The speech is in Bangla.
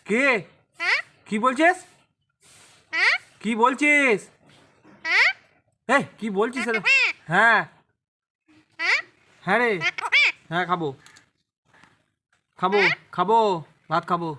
কে? কি বলছিস? কি বলছিস? এই কি বলছিস রে? হ্যাঁ হ্যাঁ রে, হ্যাঁ খাবো খাবো খাবো, ভাত খাবো।